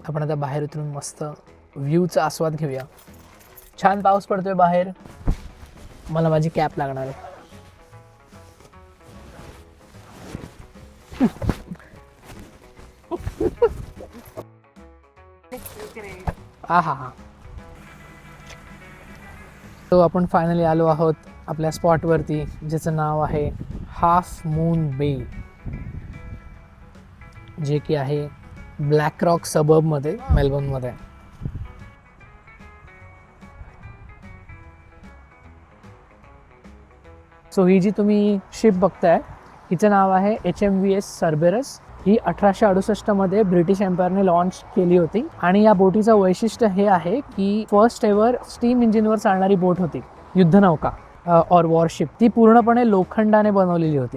आपण आता बाहेर उतरून मस्त व्ह्यूचा आस्वाद घेऊया. छान पाऊस पडतोय बाहेर. मला माझी कॅप लागणार आहे. हा हा हा. तो आपण फायनली आलो आहोत आपल्या स्पॉटवरती, ज्याचं नाव आहे हाफ मून बे, जे की आहे ब्लॅक रॉक सबर्बमध्ये मेलबर्नमध्ये. सो ही जी तुम्ही शिप बघताय हिचं नाव आहे HMVS सर्बेरस. ही 1868 ब्रिटिश एम्पायरने लॉन्च केली होती आणि या बोटीचं वैशिष्ट्य हे आहे की फर्स्ट एव्हर स्टीम इंजिनवर चालणारी बोट होती, युद्धनौका और वॉरशिप. ती पूर्णपणे लोखंडाने बनवलेली होती.